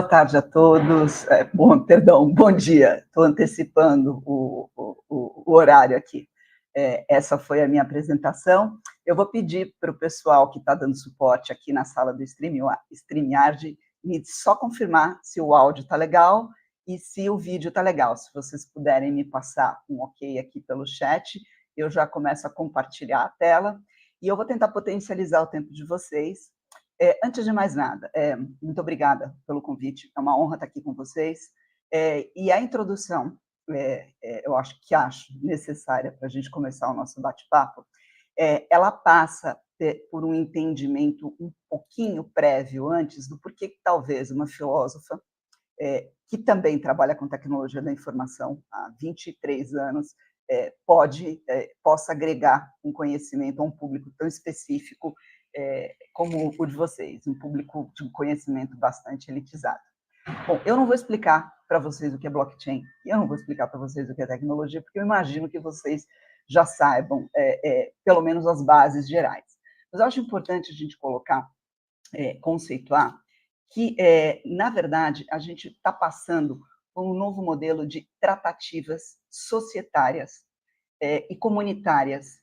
Boa tarde a todos. Bom dia. Estou antecipando o horário aqui. Essa foi a minha apresentação. Eu vou pedir para o pessoal que está dando suporte aqui na sala do StreamYard me só confirmar se o áudio está legal e se o vídeo está legal. Se vocês puderem me passar um ok aqui pelo chat, eu já começo a compartilhar a tela e eu vou tentar potencializar o tempo de vocês. Antes de mais nada, muito obrigada pelo convite, é uma honra estar aqui com vocês. E a introdução, eu acho necessária para a gente começar o nosso bate-papo, ela passa por um entendimento um pouquinho prévio antes do porquê que talvez uma filósofa, que também trabalha com tecnologia da informação há 23 anos, possa agregar um conhecimento a um público tão específico como o de vocês, um público de conhecimento bastante elitizado. Bom, eu não vou explicar para vocês o que é blockchain, e eu não vou explicar para vocês o que é tecnologia, porque eu imagino que vocês já saibam, pelo menos as bases gerais. Mas eu acho importante a gente conceituar que, na verdade, a gente está passando por um novo modelo de tratativas societárias e comunitárias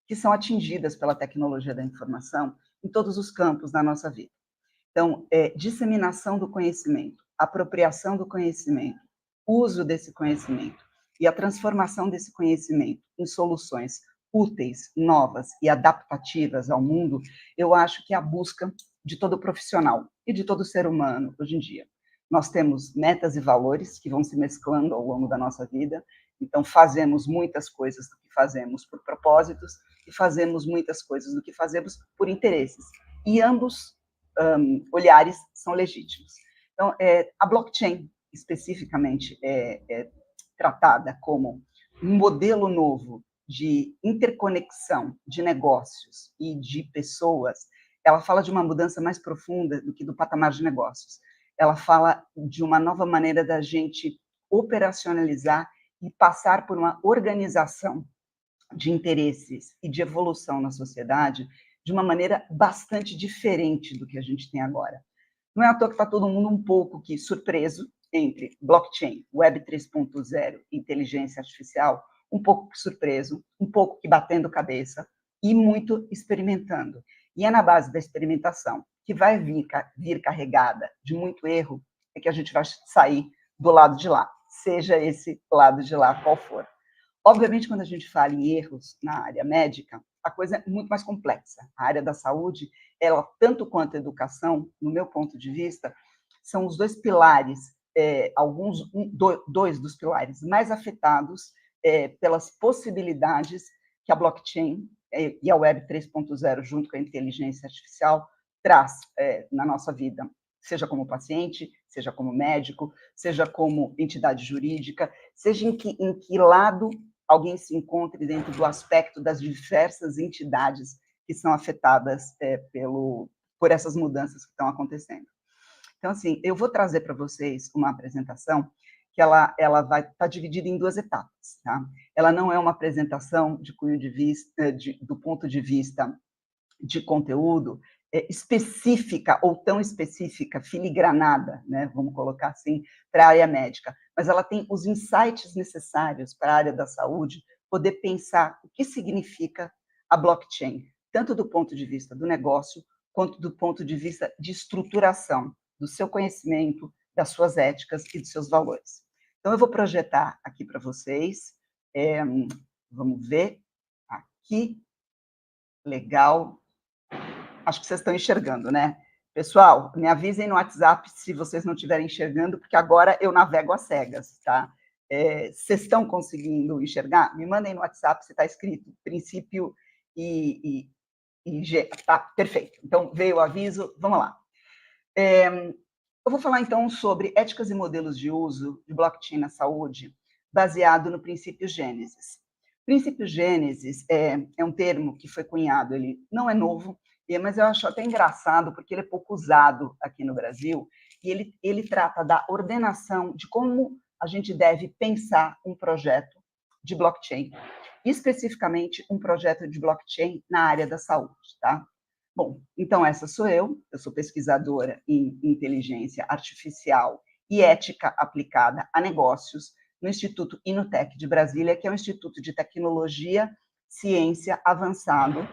que são atingidas pela tecnologia da informação em todos os campos da nossa vida. Então, disseminação do conhecimento, apropriação do conhecimento, uso desse conhecimento e a transformação desse conhecimento em soluções úteis, novas e adaptativas ao mundo, eu acho que é a busca de todo profissional e de todo ser humano hoje em dia. Nós temos metas e valores que vão se mesclando ao longo da nossa vida, então fazemos muitas coisas do que fazemos por propósitos e fazemos muitas coisas do que fazemos por interesses. E ambos olhares são legítimos. Então, a blockchain, especificamente, é tratada como um modelo novo de interconexão de negócios e de pessoas. Ela fala de uma mudança mais profunda do que do patamar de negócios. Ela fala de uma nova maneira da gente operacionalizar e passar por uma organização de interesses e de evolução na sociedade de uma maneira bastante diferente do que a gente tem agora. Não é à toa que está todo mundo um pouco que surpreso entre blockchain, Web 3.0, inteligência artificial, um pouco que surpreso, um pouco que batendo cabeça e muito experimentando. E é na base da experimentação, que vai vir carregada de muito erro, é que a gente vai sair do lado de lá, seja esse lado de lá qual for. Obviamente, quando a gente fala em erros na área médica, a coisa é muito mais complexa. A área da saúde, ela, tanto quanto a educação, no meu ponto de vista, são os dois pilares, dois dos pilares mais afetados pelas possibilidades que a blockchain e a Web 3.0, junto com a inteligência artificial, traz na nossa vida, seja como paciente, seja como médico, seja como entidade jurídica, seja em que lado alguém se encontre dentro do aspecto das diversas entidades que são afetadas por essas mudanças que estão acontecendo. Então, assim, eu vou trazer para vocês uma apresentação que ela vai estar dividida em duas etapas, tá? Ela não é uma apresentação de cunho de vista, do ponto de vista de conteúdo específica ou tão específica, filigranada, né, vamos colocar assim, para a área médica, mas ela tem os insights necessários para a área da saúde poder pensar o que significa a blockchain, tanto do ponto de vista do negócio, quanto do ponto de vista de estruturação do seu conhecimento, das suas éticas e dos seus valores. Então, eu vou projetar aqui para vocês, vamos ver aqui, legal. Acho que vocês estão enxergando, né? Pessoal, me avisem no WhatsApp se vocês não estiverem enxergando, porque agora eu navego às cegas, tá? Vocês estão conseguindo enxergar? Me mandem no WhatsApp se está escrito princípio e G. Tá, perfeito. Então, veio o aviso, vamos lá. Eu vou falar, então, sobre éticas e modelos de uso de blockchain na saúde, baseado no princípio Gênesis. O princípio Gênesis é um termo que foi cunhado, ele não é novo, mas eu acho até engraçado, porque ele é pouco usado aqui no Brasil, e ele trata da ordenação de como a gente deve pensar um projeto de blockchain, especificamente um projeto de blockchain na área da saúde, tá? Bom, então essa sou eu sou pesquisadora em inteligência artificial e ética aplicada a negócios no Instituto Inutec de Brasília, que é um instituto de tecnologia, ciência avançado,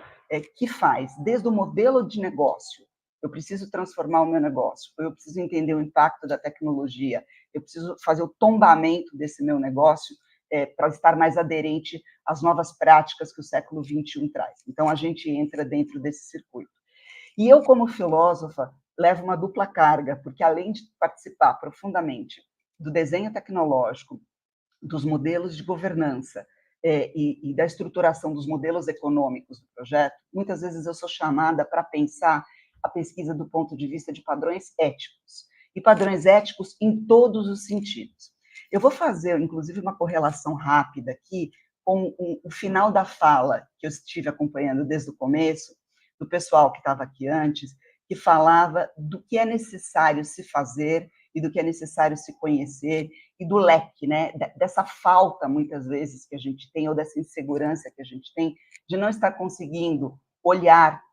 que faz desde o modelo de negócio, eu preciso transformar o meu negócio, eu preciso entender o impacto da tecnologia, eu preciso fazer o tombamento desse meu negócio, para estar mais aderente às novas práticas que o século XXI traz. Então, a gente entra dentro desse circuito. E eu, como filósofa, levo uma dupla carga, porque além de participar profundamente do desenho tecnológico, dos modelos de governança e da estruturação dos modelos econômicos do projeto, muitas vezes eu sou chamada para pensar a pesquisa do ponto de vista de padrões éticos, e padrões éticos em todos os sentidos. Eu vou fazer, inclusive, uma correlação rápida aqui com o final da fala que eu estive acompanhando desde o começo, do pessoal que estava aqui antes, que falava do que é necessário se fazer e do que é necessário se conhecer, e do leque, né? Dessa falta, muitas vezes, que a gente tem, ou dessa insegurança que a gente tem, de não estar conseguindo olhar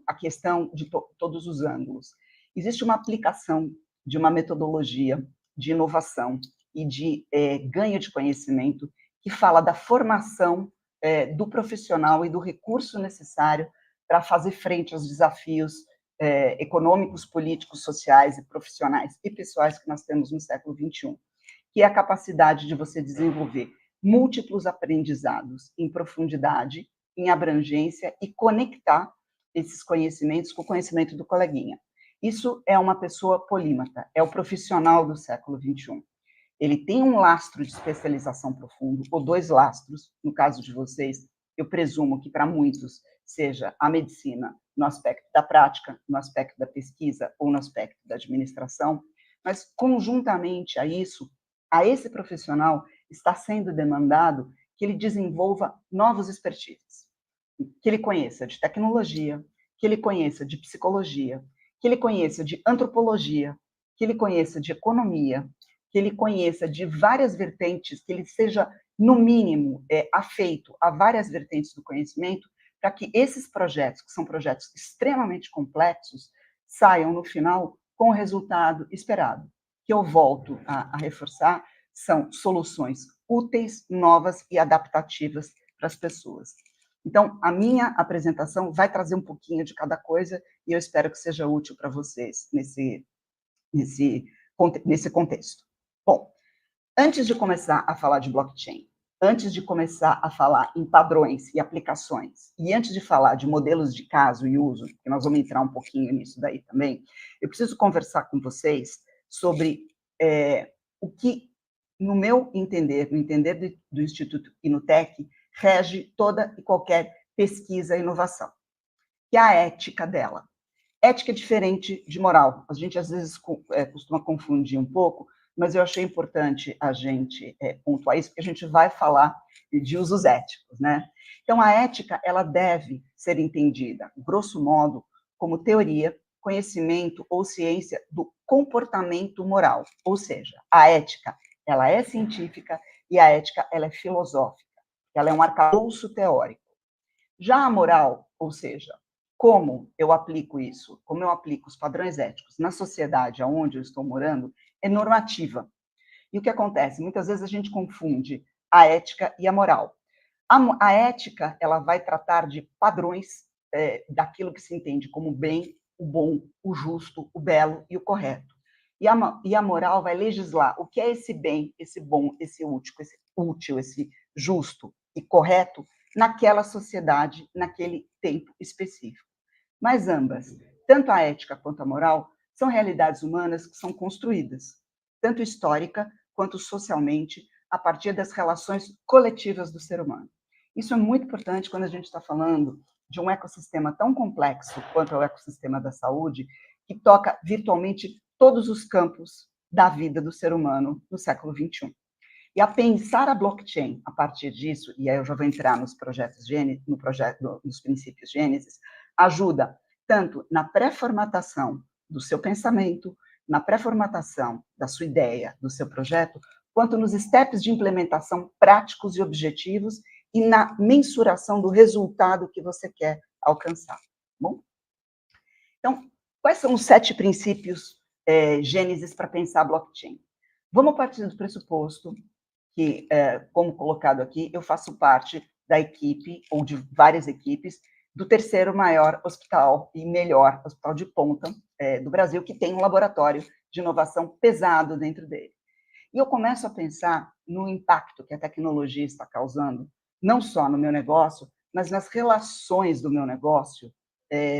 a questão de todos os ângulos. Existe uma aplicação de uma metodologia de inovação e de ganho de conhecimento que fala da formação do profissional e do recurso necessário para fazer frente aos desafios econômicos, políticos, sociais e profissionais e pessoais que nós temos no século XXI, que é a capacidade de você desenvolver múltiplos aprendizados em profundidade, em abrangência e conectar esses conhecimentos com o conhecimento do coleguinha. Isso é uma pessoa polímata, é o profissional do século XXI. Ele tem um lastro de especialização profundo, ou dois lastros, no caso de vocês, eu presumo que para muitos seja a medicina no aspecto da prática, no aspecto da pesquisa ou no aspecto da administração, mas conjuntamente a isso, a esse profissional está sendo demandado que ele desenvolva novos expertises, que ele conheça de tecnologia, que ele conheça de psicologia, que ele conheça de antropologia, que ele conheça de economia, que ele conheça de várias vertentes, que ele seja, no mínimo, afeito a várias vertentes do conhecimento, para que esses projetos, que são projetos extremamente complexos, saiam, no final, com o resultado esperado. Que eu volto a reforçar, são soluções úteis, novas e adaptativas para as pessoas. Então, a minha apresentação vai trazer um pouquinho de cada coisa e eu espero que seja útil para vocês nesse contexto. Bom, antes de começar a falar de blockchain, antes de começar a falar em padrões e aplicações, e antes de falar de modelos de caso e uso, que nós vamos entrar um pouquinho nisso daí também, eu preciso conversar com vocês sobre o que, no meu entender, no entender do Instituto Inutec, rege toda e qualquer pesquisa e inovação, que é a ética dela. Ética é diferente de moral. A gente, às vezes, costuma confundir um pouco, mas eu achei importante a gente pontuar isso, porque a gente vai falar de usos éticos, né? Então, a ética, ela deve ser entendida, grosso modo, como teoria, conhecimento ou ciência do comportamento moral. Ou seja, a ética, ela é científica e a ética, ela é filosófica. Ela é um arcabouço teórico. Já a moral, ou seja, como eu aplico isso, como eu aplico os padrões éticos na sociedade onde eu estou morando, é normativa. E o que acontece? Muitas vezes a gente confunde a ética e a moral. A ética, ela vai tratar de padrões daquilo que se entende como o bem, o bom, o justo, o belo e o correto. E a moral vai legislar o que é esse bem, esse bom, esse útil, esse justo e correto naquela sociedade, naquele tempo específico. Mas ambas, tanto a ética quanto a moral, são realidades humanas que são construídas, tanto histórica quanto socialmente, a partir das relações coletivas do ser humano. Isso é muito importante quando a gente está falando de um ecossistema tão complexo quanto é o ecossistema da saúde, que toca virtualmente todos os campos da vida do ser humano no século XXI. E a pensar a blockchain a partir disso, e aí eu já vou entrar nos projetos Gênesis, nos princípios Gênesis, ajuda tanto na pré-formatação do seu pensamento, na pré-formatação da sua ideia, do seu projeto, quanto nos steps de implementação práticos e objetivos e na mensuração do resultado que você quer alcançar. Bom? Então, quais são os 7 princípios Gênesis para pensar blockchain? Vamos partir do pressuposto que, como colocado aqui, eu faço parte da equipe, ou de várias equipes, do terceiro maior hospital e melhor hospital de ponta do Brasil, que tem um laboratório de inovação pesado dentro dele. E eu começo a pensar no impacto que a tecnologia está causando, não só no meu negócio, mas nas relações do meu negócio,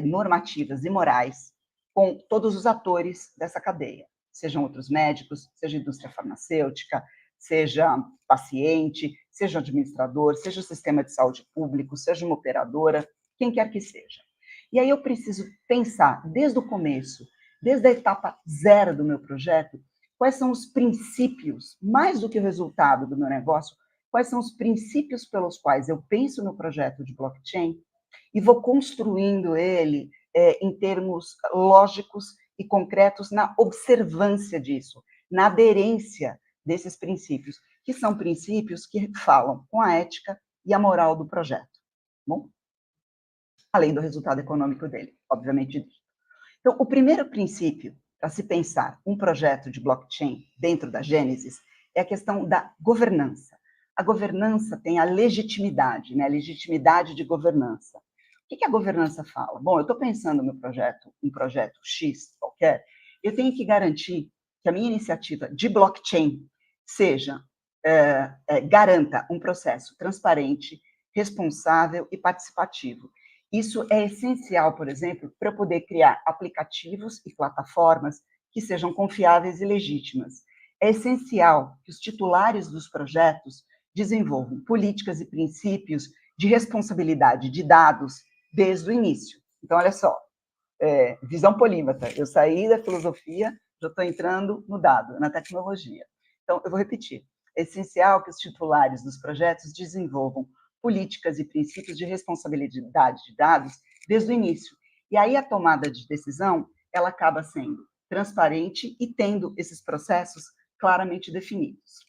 normativas e morais, com todos os atores dessa cadeia, sejam outros médicos, seja indústria farmacêutica, seja paciente, seja administrador, seja o sistema de saúde público, seja uma operadora, quem quer que seja. E aí eu preciso pensar desde o começo, desde a etapa zero do meu projeto, quais são os princípios, mais do que o resultado do meu negócio, quais são os princípios pelos quais eu penso no projeto de blockchain e vou construindo ele em termos lógicos e concretos na observância disso, na aderência desses princípios, que são princípios que falam com a ética e a moral do projeto. Bom? Além do resultado econômico dele, obviamente. Então, o primeiro princípio para se pensar um projeto de blockchain dentro da Gênesis é a questão da governança. A governança tem a legitimidade, né? A legitimidade de governança. O que a governança fala? Bom, eu estou pensando no projeto, um projeto X qualquer, eu tenho que garantir que a minha iniciativa de blockchain seja, garanta um processo transparente, responsável e participativo. Isso é essencial, por exemplo, para eu poder criar aplicativos e plataformas que sejam confiáveis e legítimas. É essencial que os titulares dos projetos desenvolvam políticas e princípios de responsabilidade de dados desde o início. Então, olha só, visão polímata. Eu saí da filosofia, já estou entrando no dado, na tecnologia. Então, eu vou repetir. É essencial que os titulares dos projetos desenvolvam políticas e princípios de responsabilidade de dados desde o início. E aí a tomada de decisão, ela acaba sendo transparente e tendo esses processos claramente definidos.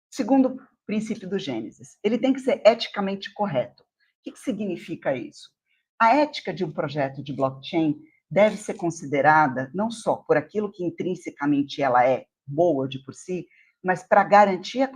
Segundo princípio do Gênesis, ele tem que ser eticamente correto. O que significa isso? A ética de um projeto de blockchain deve ser considerada não só por aquilo que intrinsecamente ela é boa de por si, mas para garantir a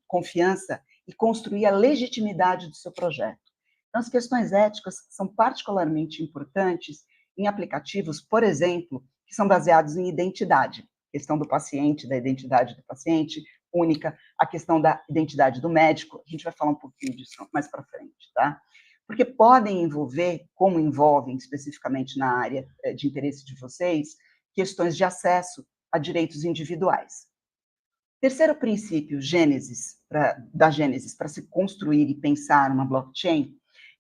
confiança e construir a legitimidade do seu projeto. Então, as questões éticas são particularmente importantes em aplicativos, por exemplo, que são baseados em identidade, questão do paciente, da identidade do paciente única, a questão da identidade do médico, a gente vai falar um pouquinho disso mais para frente, tá? Porque podem envolver, como envolvem especificamente na área de interesse de vocês, questões de acesso a direitos individuais. Terceiro princípio da Gênesis para se construir e pensar uma blockchain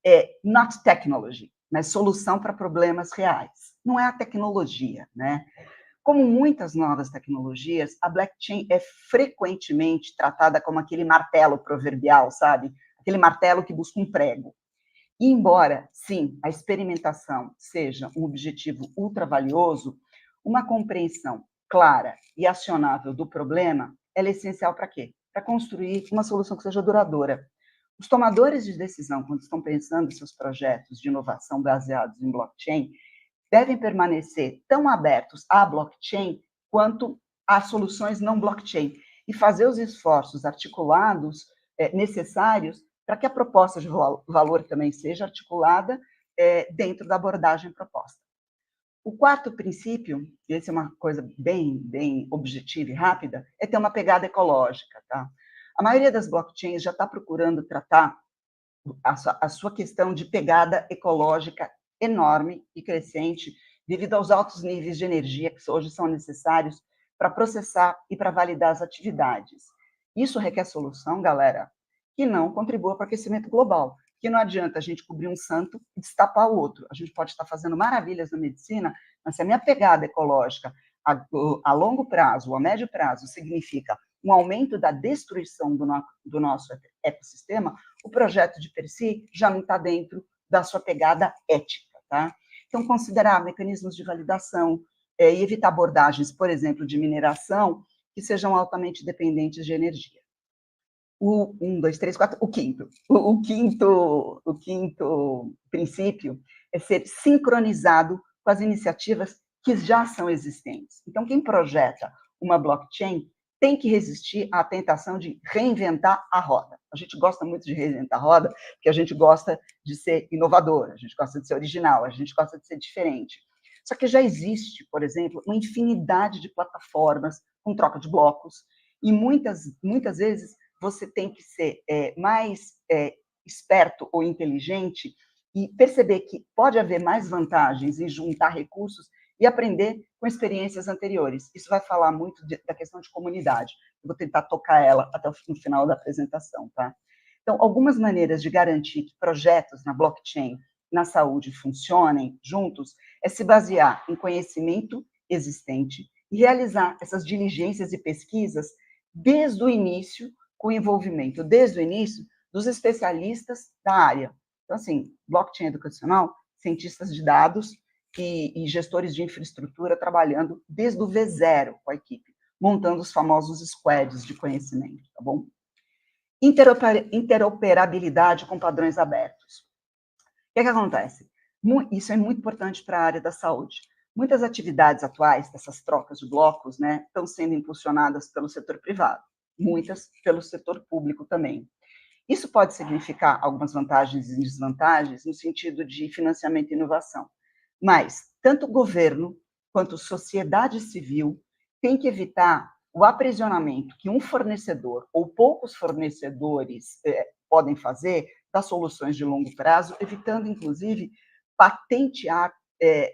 é not technology, mas solução para problemas reais. Não é a tecnologia, né? Como muitas novas tecnologias, a blockchain é frequentemente tratada como aquele martelo proverbial, sabe? Aquele martelo que busca um prego. E embora, sim, a experimentação seja um objetivo ultra valioso, uma compreensão clara e acionável do problema é essencial para quê? Para construir uma solução que seja duradoura. Os tomadores de decisão, quando estão pensando em seus projetos de inovação baseados em blockchain, devem permanecer tão abertos à blockchain quanto a soluções não blockchain e fazer os esforços articulados necessários para que a proposta de valor também seja articulada dentro da abordagem proposta. O quarto princípio, e esse é uma coisa bem objetiva e rápida, é ter uma pegada ecológica, tá? A maioria das blockchains já está procurando tratar a sua questão de pegada ecológica enorme e crescente, devido aos altos níveis de energia que hoje são necessários para processar e para validar as atividades. Isso requer solução, galera, que não contribua para o aquecimento global, que não adianta a gente cobrir um santo e destapar o outro. A gente pode estar fazendo maravilhas na medicina, mas se a minha pegada ecológica a longo prazo, ou a médio prazo, significa um aumento da destruição do nosso ecossistema, o projeto de per si já não está dentro da sua pegada ética, tá? Então, considerar mecanismos de validação e evitar abordagens, por exemplo, de mineração, que sejam altamente dependentes de energia. O quinto princípio é ser sincronizado com as iniciativas que já são existentes. Então, quem projeta uma blockchain tem que resistir à tentação de reinventar a roda. A gente gosta muito de reinventar a roda, porque a gente gosta de ser inovador, a gente gosta de ser original, a gente gosta de ser diferente. Só que já existe, por exemplo, uma infinidade de plataformas com troca de blocos, e muitas vezes você tem que ser mais esperto ou inteligente e perceber que pode haver mais vantagens em juntar recursos e aprender com experiências anteriores. Isso vai falar muito da questão de comunidade. Eu vou tentar tocar ela até o final da apresentação, tá? Então, algumas maneiras de garantir que projetos na blockchain, na saúde, funcionem juntos, é se basear em conhecimento existente e realizar essas diligências e pesquisas desde o início, com o envolvimento, desde o início, dos especialistas da área. Então, assim, blockchain educacional, cientistas de dados, e gestores de infraestrutura trabalhando desde o V0 com a equipe, montando os famosos squads de conhecimento, tá bom? Interoperabilidade com padrões abertos. O que acontece? Isso é muito importante para a área da saúde. Muitas atividades atuais, dessas trocas de blocos, né, estão sendo impulsionadas pelo setor privado, muitas pelo setor público também. Isso pode significar algumas vantagens e desvantagens no sentido de financiamento e inovação. Mas tanto o governo quanto sociedade civil têm que evitar o aprisionamento que um fornecedor ou poucos fornecedores podem fazer das soluções de longo prazo, evitando, inclusive, patentear,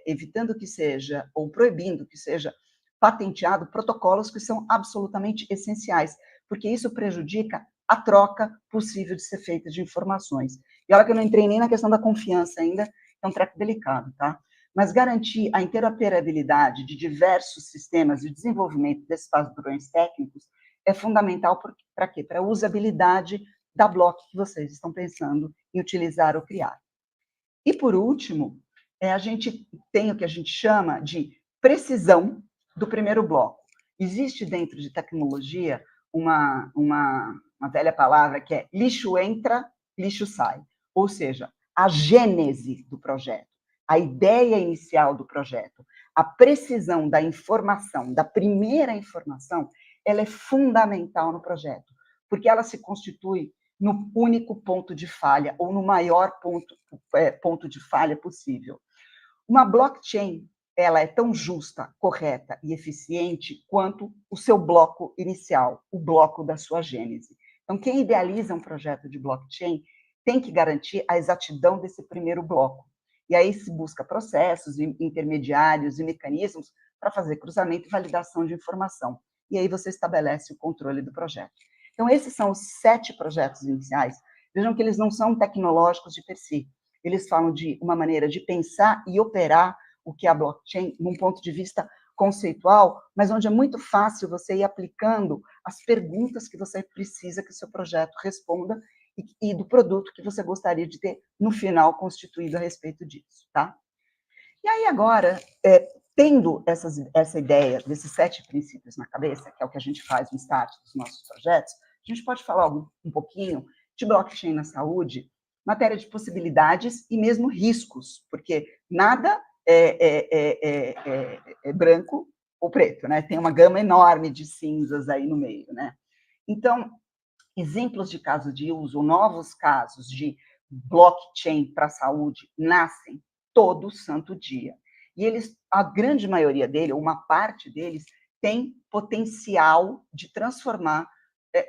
evitando que seja, ou proibindo que seja patenteado protocolos que são absolutamente essenciais, porque isso prejudica a troca possível de ser feita de informações. E olha que eu não entrei nem na questão da confiança ainda, é um treco delicado, tá? Mas garantir a interoperabilidade de diversos sistemas e o desenvolvimento desses padrões técnicos é fundamental para quê? Para a usabilidade da block que vocês estão pensando em utilizar ou criar. E, por último, a gente tem o que a gente chama de precisão do primeiro bloco. Existe dentro de tecnologia uma velha palavra que é lixo entra, lixo sai. Ou seja, a gênese do projeto, a ideia inicial do projeto, a precisão da informação, da primeira informação, ela é fundamental no projeto, porque ela se constitui no único ponto de falha, ou no maior ponto de falha possível. Uma blockchain, ela é tão justa, correta e eficiente quanto o seu bloco inicial, o bloco da sua gênese. Então, quem idealiza um projeto de blockchain tem que garantir a exatidão desse primeiro bloco. E aí se busca processos, intermediários e mecanismos para fazer cruzamento e validação de informação. E aí você estabelece o controle do projeto. Então, esses são os 7 projetos iniciais. Vejam que eles não são tecnológicos de per si. Eles falam de uma maneira de pensar e operar o que é a blockchain, num ponto de vista conceitual, mas onde é muito fácil você ir aplicando as perguntas que você precisa que o seu projeto responda e do produto que você gostaria de ter no final constituído a respeito disso, tá? E aí agora, tendo essa ideia desses 7 princípios na cabeça, que é o que a gente faz no start dos nossos projetos, a gente pode falar um pouquinho de blockchain na saúde, matéria de possibilidades e mesmo riscos, porque nada é branco ou preto, né? Tem uma gama enorme de cinzas aí no meio, né? Então, exemplos de caso de uso, novos casos de blockchain para a saúde nascem todo santo dia. E eles, a grande maioria deles, uma parte deles, tem potencial de transformar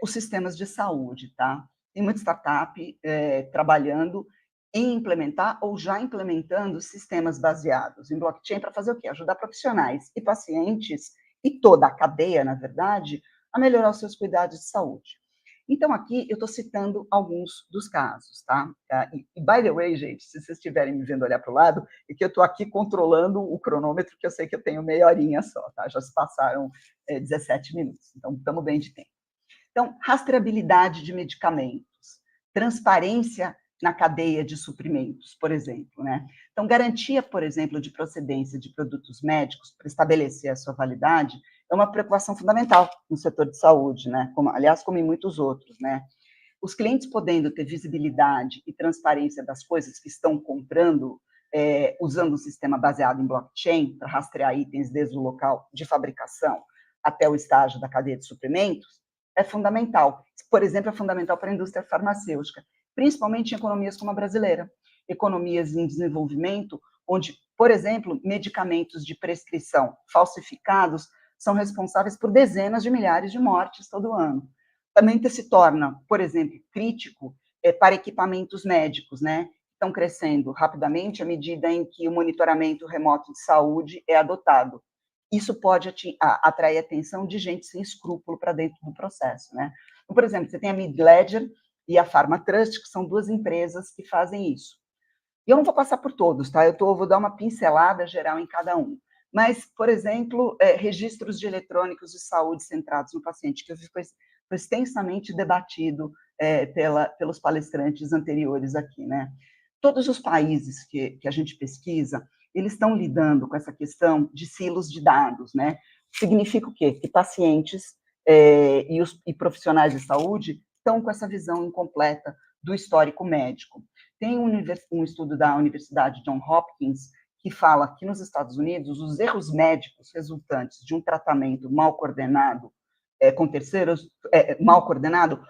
os sistemas de saúde, tá? Tem muita startup trabalhando em implementar ou já implementando sistemas baseados em blockchain para fazer o quê? Ajudar profissionais e pacientes e toda a cadeia, na verdade, a melhorar os seus cuidados de saúde. Então, aqui eu estou citando alguns dos casos, tá? E, by the way, gente, se vocês estiverem me vendo olhar para o lado, é que eu estou aqui controlando o cronômetro, que eu sei que eu tenho meia horinha só, tá? Já se passaram 17 minutos, então estamos bem de tempo. Então, rastreabilidade de medicamentos, transparência na cadeia de suprimentos, por exemplo, né? Então, garantia, por exemplo, de procedência de produtos médicos para estabelecer a sua validade é uma preocupação fundamental no setor de saúde, né? Aliás, como em muitos outros, né? Os clientes podendo ter visibilidade e transparência das coisas que estão comprando usando um sistema baseado em blockchain para rastrear itens desde o local de fabricação até o estágio da cadeia de suprimentos, é fundamental. Por exemplo, é fundamental para a indústria farmacêutica, principalmente em economias como a brasileira, economias em desenvolvimento, onde, por exemplo, medicamentos de prescrição falsificados são responsáveis por dezenas de milhares de mortes todo ano. Também se torna, por exemplo, crítico para equipamentos médicos, né? Estão crescendo rapidamente à medida em que o monitoramento remoto de saúde é adotado. Isso pode atrair a atenção de gente sem escrúpulo para dentro do processo, né? Então, por exemplo, você tem a MidLedger e a PharmaTrust, que são duas empresas que fazem isso. E eu não vou passar por todos, tá? Vou dar uma pincelada geral em cada um. Mas, por exemplo, registros de eletrônicos de saúde centrados no paciente, que foi extensamente debatido pelos palestrantes anteriores aqui, né? Todos os países que a gente pesquisa, eles estão lidando com essa questão de silos de dados, né? Significa o quê? Que pacientes e profissionais de saúde estão com essa visão incompleta do histórico médico. Tem um estudo da Universidade Johns Hopkins que fala que nos Estados Unidos os erros médicos resultantes de um tratamento mal coordenado com terceiros, mal coordenado,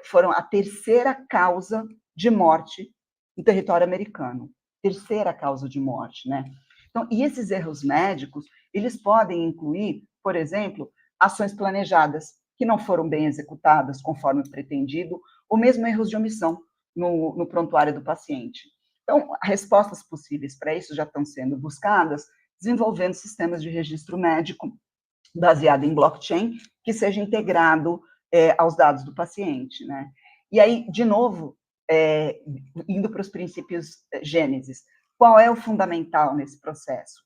foram a terceira causa de morte no território americano. Terceira causa de morte, né? Então, e esses erros médicos, eles podem incluir, por exemplo, ações planejadas que não foram bem executadas conforme pretendido, ou mesmo erros de omissão no prontuário do paciente. Então, respostas possíveis para isso já estão sendo buscadas, desenvolvendo sistemas de registro médico baseado em blockchain, que seja integrado aos dados do paciente, né? E aí, de novo, indo para os princípios Gênesis, qual é o fundamental nesse processo?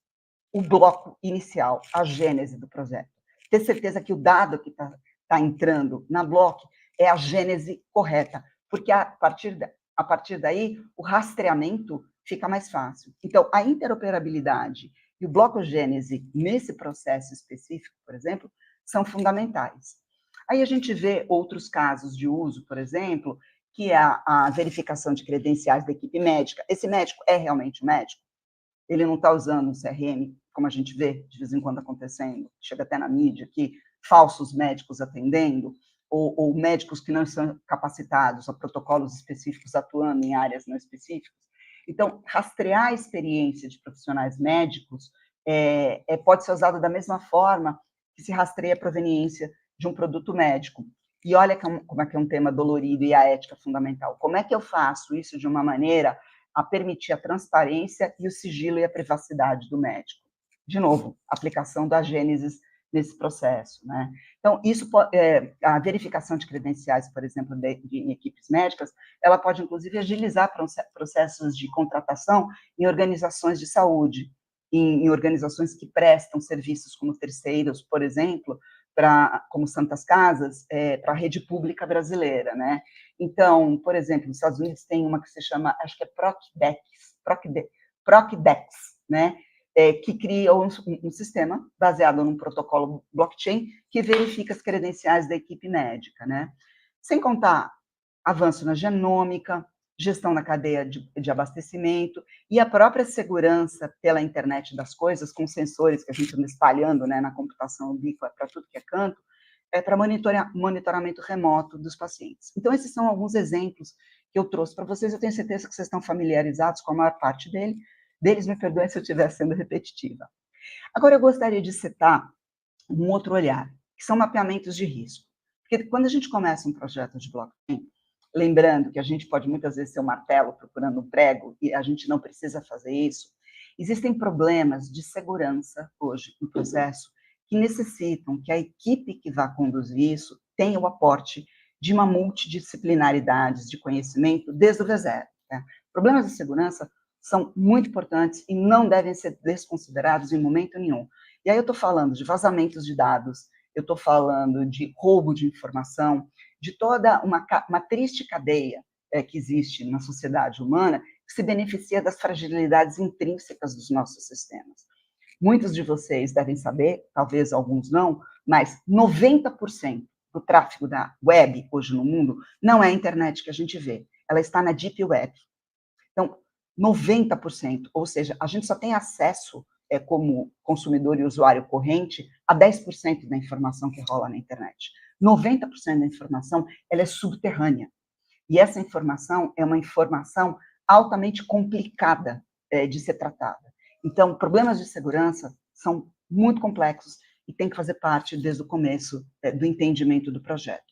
O bloco inicial, a gênese do projeto. Ter certeza que o dado que está entrando na bloco é a gênese correta, porque a partir daí, o rastreamento fica mais fácil. Então, a interoperabilidade e o bloco gênese, nesse processo específico, por exemplo, são fundamentais. Aí a gente vê outros casos de uso, por exemplo, que é a verificação de credenciais da equipe médica. Esse médico é realmente um médico? Ele não está usando um CRM, como a gente vê de vez em quando acontecendo, chega até na mídia aqui, falsos médicos atendendo, ou médicos que não são capacitados a protocolos específicos atuando em áreas não específicas. Então, rastrear a experiência de profissionais médicos pode ser usado da mesma forma que se rastreia a proveniência de um produto médico. E olha como é que é um tema dolorido e a ética fundamental. Como é que eu faço isso de uma maneira a permitir a transparência e o sigilo e a privacidade do médico? De novo, aplicação da Gênesis nesse processo, né? Então, isso a verificação de credenciais, por exemplo, de equipes médicas, ela pode, inclusive, agilizar processos de contratação em organizações de saúde, em organizações que prestam serviços como terceiros, por exemplo, como Santas Casas, para a rede pública brasileira, né? Então, por exemplo, nos Estados Unidos tem uma que se chama, acho que é Procdex, né? Que cria um sistema baseado num protocolo blockchain que verifica as credenciais da equipe médica, né? Sem contar avanço na genômica, gestão na cadeia de abastecimento e a própria segurança pela internet das coisas, com sensores que a gente anda espalhando, né, na computação ubíqua para tudo que é canto, para monitoramento remoto dos pacientes. Então, esses são alguns exemplos que eu trouxe para vocês. Eu tenho certeza que vocês estão familiarizados com a maior parte deles, me perdoem se eu estiver sendo repetitiva. Agora, eu gostaria de citar um outro olhar, que são mapeamentos de risco. Porque quando a gente começa um projeto de blockchain, lembrando que a gente pode muitas vezes ser um martelo procurando um prego, e a gente não precisa fazer isso, existem problemas de segurança hoje no processo que necessitam que a equipe que vai conduzir isso tenha o aporte de uma multidisciplinaridade de conhecimento desde o V0. Né? Problemas de segurança são muito importantes e não devem ser desconsiderados em momento nenhum. E aí eu estou falando de vazamentos de dados, eu estou falando de roubo de informação, de toda uma triste cadeia que existe na sociedade humana, que se beneficia das fragilidades intrínsecas dos nossos sistemas. Muitos de vocês devem saber, talvez alguns não, mas 90% do tráfego da web hoje no mundo não é a internet que a gente vê, ela está na Deep Web. Então, 90%, ou seja, a gente só tem acesso, como consumidor e usuário corrente, a 10% da informação que rola na internet. 90% da informação, ela é subterrânea. E essa informação é uma informação altamente complicada de ser tratada. Então, problemas de segurança são muito complexos e tem que fazer parte, desde o começo, do entendimento do projeto.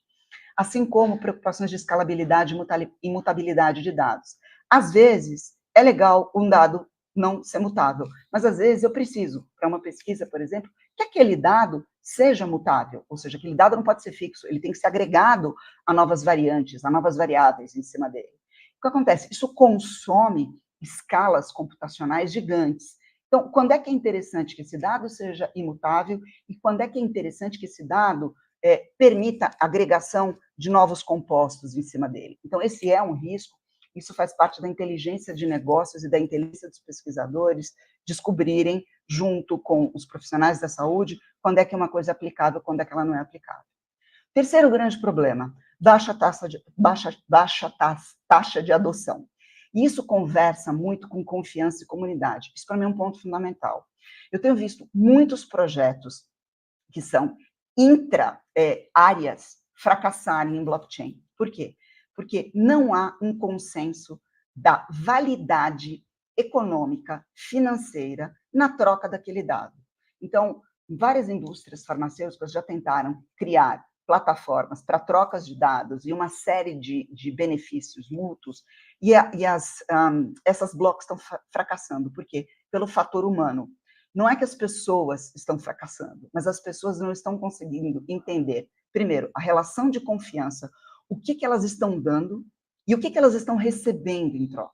Assim como preocupações de escalabilidade e imutabilidade de dados. Às vezes, é legal um dado não ser mutável, mas às vezes eu preciso, para uma pesquisa, por exemplo, que aquele dado seja mutável, ou seja, aquele dado não pode ser fixo, ele tem que ser agregado a novas variantes, a novas variáveis em cima dele. O que acontece? Isso consome escalas computacionais gigantes. Então, quando é que é interessante que esse dado seja imutável e quando é que é interessante que esse dado permita agregação de novos compostos em cima dele? Então, esse é um risco. Isso faz parte da inteligência de negócios e da inteligência dos pesquisadores descobrirem, junto com os profissionais da saúde, quando é que uma coisa é aplicável, quando é que ela não é aplicável. Terceiro grande problema, baixa taxa de adoção. E isso conversa muito com confiança e comunidade. Isso, para mim, é um ponto fundamental. Eu tenho visto muitos projetos que são intra-áreas fracassarem em blockchain. Por quê? Porque não há um consenso da validade econômica, financeira, na troca daquele dado. Então, várias indústrias farmacêuticas já tentaram criar plataformas para trocas de dados e uma série de benefícios mútuos, e essas blocos estão fracassando. Por quê? Pelo fator humano. Não é que as pessoas estão fracassando, mas as pessoas não estão conseguindo entender, primeiro, a relação de confiança, o que elas estão dando e o que elas estão recebendo em troca.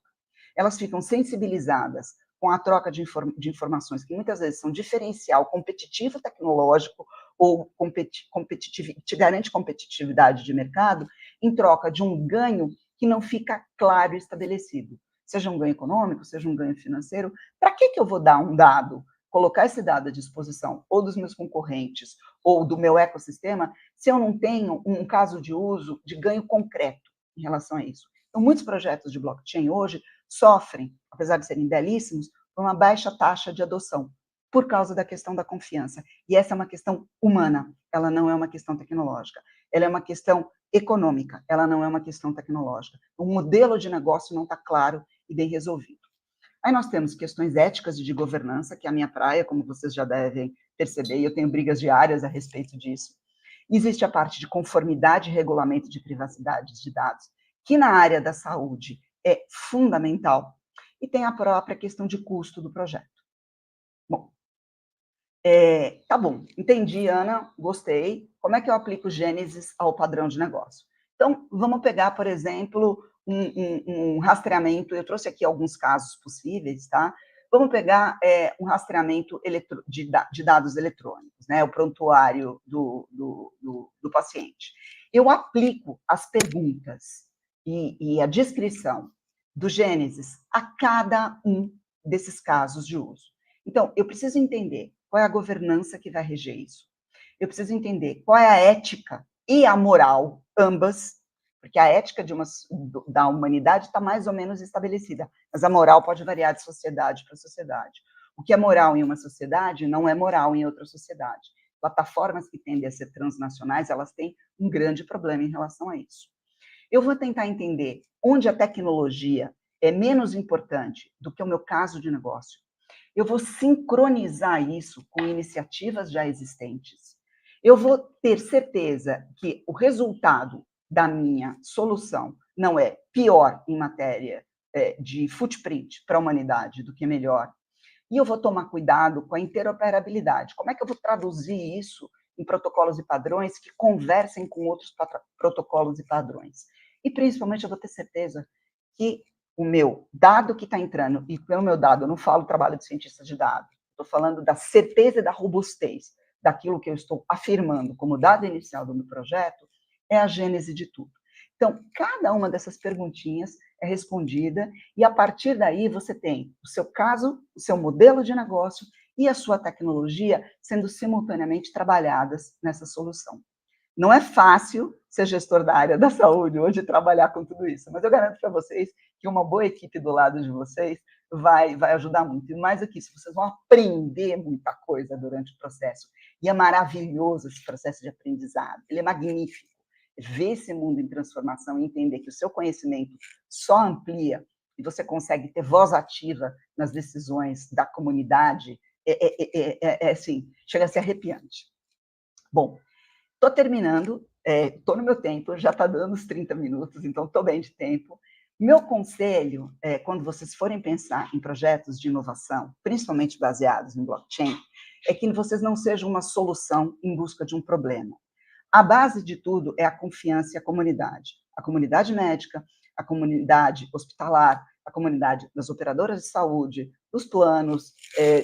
Elas ficam sensibilizadas com a troca de informações, que muitas vezes são diferencial competitivo tecnológico ou te garante competitividade de mercado, em troca de um ganho que não fica claro e estabelecido. Seja um ganho econômico, seja um ganho financeiro. Para que eu vou dar um dado, colocar esse dado à disposição ou dos meus concorrentes ou do meu ecossistema, se eu não tenho um caso de uso de ganho concreto em relação a isso? Então, muitos projetos de blockchain hoje sofrem, apesar de serem belíssimos, por uma baixa taxa de adoção, por causa da questão da confiança. E essa é uma questão humana, ela não é uma questão tecnológica. Ela é uma questão econômica, ela não é uma questão tecnológica. O modelo de negócio não está claro e bem resolvido. Aí nós temos questões éticas e de governança, que é a minha praia, como vocês já devem perceber, e eu tenho brigas diárias a respeito disso. Existe a parte de conformidade e regulamento de privacidade de dados, que na área da saúde é fundamental, e tem a própria questão de custo do projeto. Bom, tá bom, entendi, Ana, gostei. Como é que eu aplico Gênesis ao padrão de negócio? Então, vamos pegar, por exemplo, um rastreamento, eu trouxe aqui alguns casos possíveis, tá? Vamos pegar um rastreamento de dados eletrônicos, né? O prontuário do paciente. Eu aplico as perguntas e a descrição do Gênesis a cada um desses casos de uso. Então, eu preciso entender qual é a governança que vai reger isso. Eu preciso entender qual é a ética e a moral, ambas, porque a ética da humanidade está mais ou menos estabelecida, mas a moral pode variar de sociedade para sociedade. O que é moral em uma sociedade não é moral em outra sociedade. Plataformas que tendem a ser transnacionais, elas têm um grande problema em relação a isso. Eu vou tentar entender onde a tecnologia é menos importante do que o meu caso de negócio. Eu vou sincronizar isso com iniciativas já existentes. Eu vou ter certeza que o resultado da minha solução não é pior em matéria de footprint para a humanidade do que melhor. E eu vou tomar cuidado com a interoperabilidade. Como é que eu vou traduzir isso em protocolos e padrões que conversem com outros protocolos e padrões? E, principalmente, eu vou ter certeza que o meu dado que está entrando, e pelo meu dado, eu não falo trabalho de cientista de dados, estou falando da certeza e da robustez daquilo que eu estou afirmando como dado inicial do meu projeto, é a gênese de tudo. Então, cada uma dessas perguntinhas é respondida, e a partir daí você tem o seu caso, o seu modelo de negócio e a sua tecnologia sendo simultaneamente trabalhadas nessa solução. Não é fácil ser gestor da área da saúde hoje e trabalhar com tudo isso, mas eu garanto para vocês que uma boa equipe do lado de vocês vai ajudar muito. E mais do que isso, vocês vão aprender muita coisa durante o processo. E é maravilhoso esse processo de aprendizado, ele é magnífico. Ver esse mundo em transformação e entender que o seu conhecimento só amplia e você consegue ter voz ativa nas decisões da comunidade, assim, chega a ser arrepiante. Bom, estou terminando, estou no meu tempo, já está dando os 30 minutos, então estou bem de tempo. Meu conselho, quando vocês forem pensar em projetos de inovação, principalmente baseados em blockchain, é que vocês não sejam uma solução em busca de um problema. A base de tudo é a confiança e a comunidade médica, a comunidade hospitalar, a comunidade das operadoras de saúde, dos planos,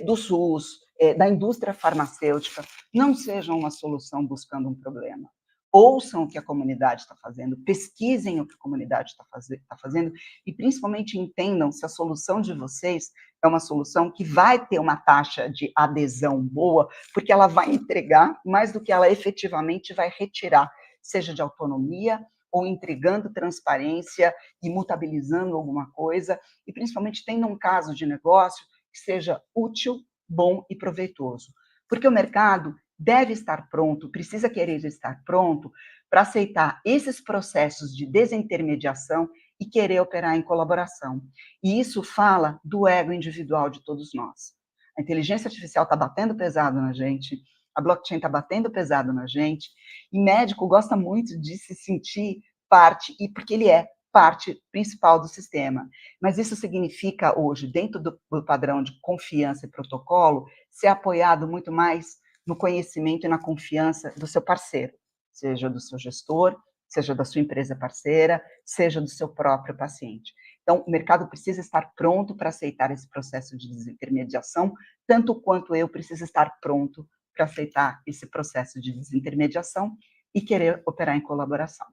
do SUS, da indústria farmacêutica, não sejam uma solução buscando um problema. Ouçam o que a comunidade está fazendo, pesquisem o que a comunidade está fazendo e, principalmente, entendam se a solução de vocês é uma solução que vai ter uma taxa de adesão boa, porque ela vai entregar mais do que ela efetivamente vai retirar, seja de autonomia ou entregando transparência e mutabilizando alguma coisa, e, principalmente, tendo um caso de negócio que seja útil, bom e proveitoso. Porque o mercado deve estar pronto, precisa querer estar pronto para aceitar esses processos de desintermediação e querer operar em colaboração. E isso fala do ego individual de todos nós. A inteligência artificial está batendo pesado na gente, a blockchain está batendo pesado na gente, e médico gosta muito de se sentir parte, e porque ele é parte principal do sistema. Mas isso significa hoje, dentro do padrão de confiança e protocolo, ser apoiado muito mais no conhecimento e na confiança do seu parceiro, seja do seu gestor, seja da sua empresa parceira, seja do seu próprio paciente. Então, o mercado precisa estar pronto para aceitar esse processo de desintermediação, tanto quanto eu preciso estar pronto para aceitar esse processo de desintermediação e querer operar em colaboração.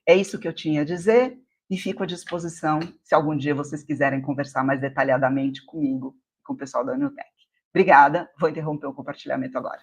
É isso que eu tinha a dizer e fico à disposição se algum dia vocês quiserem conversar mais detalhadamente comigo e com o pessoal da Newtek. Obrigada, vou interromper o compartilhamento agora.